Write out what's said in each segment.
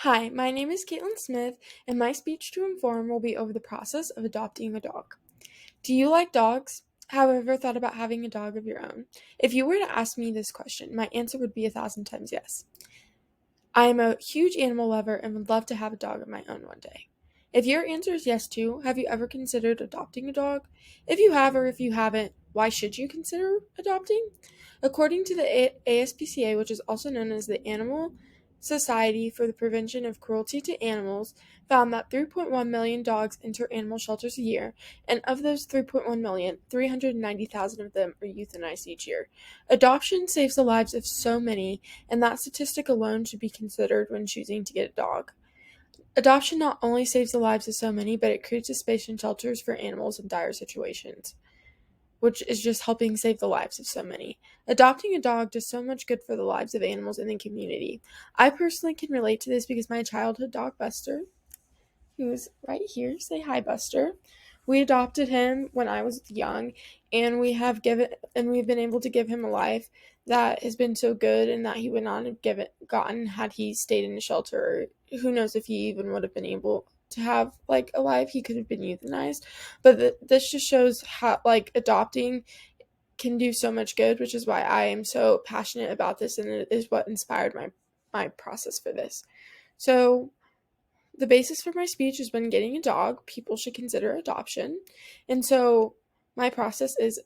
Hi, my name is Caitlin Smith, and my speech to inform will be over the process of adopting a dog. Do you like dogs? Have you ever thought about having a dog of your own? If you were to ask me this question, my answer would be 1,000 times yes. I am a huge animal lover and would love to have a dog of my own one day. If your answer is yes too, have you ever considered adopting a dog? If you have or if you haven't, why should you consider adopting? According to the ASPCA, which is also known as the Animal Society for the Prevention of Cruelty to Animals, found that 3.1 million dogs enter animal shelters a year, and of those 3.1 million, 390,000 of them are euthanized each year. Adoption saves the lives of so many, and that statistic alone should be considered when choosing to get a dog. Adoption not only saves the lives of so many, but it creates a space in shelters for animals in dire situations, which is just helping save the lives of so many. Adopting a dog does so much good for the lives of animals in the community. I personally can relate to this because my childhood dog, Buster, who's right here, say hi, Buster. We adopted him when I was young, and we've been able to give him a life that has been so good, and that he would not have gotten had he stayed in a shelter. Who knows if he even would have been able to have like a life? He could have been euthanized, but this just shows how like adopting can do so much good, which is why I am so passionate about this, and it is what inspired my process for this. So the basis for my speech is when getting a dog, people should consider adoption. And so my process is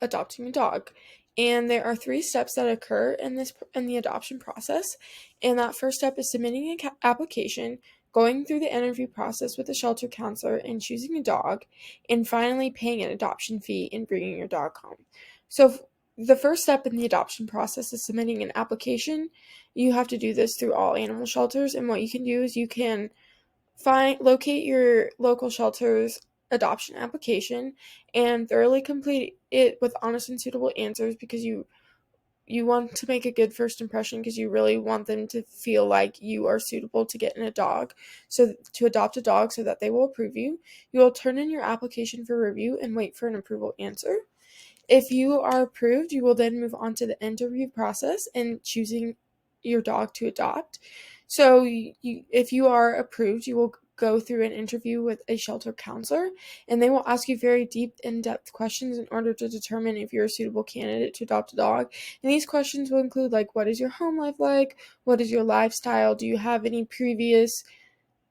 adopting a dog. And there are 3 steps that occur in the adoption process. And that first step is submitting an application, going through the interview process with a shelter counselor and choosing a dog, and finally paying an adoption fee and bringing your dog home. So the first step in the adoption process is submitting an application. You have to do this through all animal shelters, and what you can do is you can locate your local shelter's adoption application and thoroughly complete it with honest and suitable answers, because you want to make a good first impression, because you really want them to feel like you are suitable to get in a dog, so to adopt a dog, so that they will approve you. You will turn in your application for review and wait for an approval answer. If you are approved, you will then move on to the interview process and choosing your dog to adopt. So, if you are approved, you will go through an interview with a shelter counselor, and they will ask you very deep, in-depth questions in order to determine if you're a suitable candidate to adopt a dog. And these questions will include, like, what is your home life like? What is your lifestyle? Do you have any previous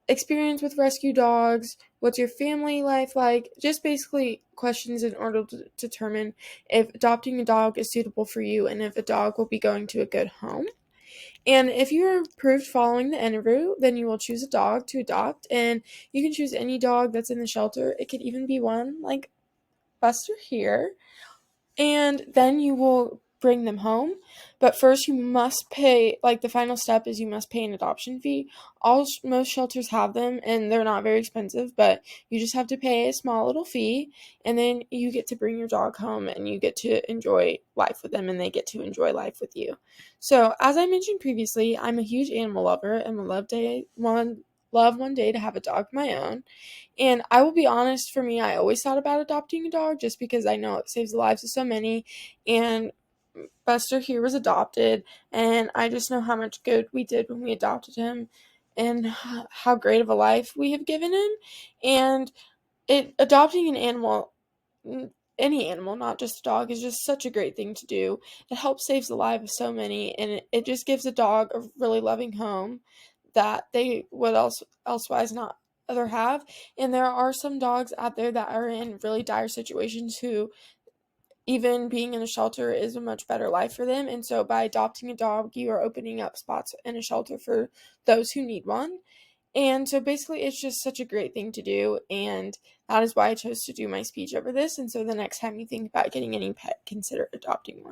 experience with rescue dogs? What's your family life like? Just basically questions in order to determine if adopting a dog is suitable for you and if a dog will be going to a good home. And if you are approved following the interview, then you will choose a dog to adopt, and you can choose any dog that's in the shelter. It could even be one like Buster here, and then you will bring them home. But first, you must pay, like, the final step is you must pay an adoption fee. Most shelters have them, and they're not very expensive, but you just have to pay a small little fee, and then you get to bring your dog home, and you get to enjoy life with them, and they get to enjoy life with you. So, as I mentioned previously, I'm a huge animal lover and would love one day to have a dog of my own. And I will be honest, for me, I always thought about adopting a dog just because I know it saves the lives of so many. And Buster here was adopted, and I just know how much good we did when we adopted him, and how great of a life we have given him. And adopting an animal, any animal, not just a dog, is just such a great thing to do. It helps save the life of so many, and it just gives a dog a really loving home that they would elsewise not other have. And there are some dogs out there that are in really dire situations who, even being in a shelter is a much better life for them. And so by adopting a dog, you are opening up spots in a shelter for those who need one. And so basically, it's just such a great thing to do. And that is why I chose to do my speech over this. And so the next time you think about getting any pet, consider adopting one.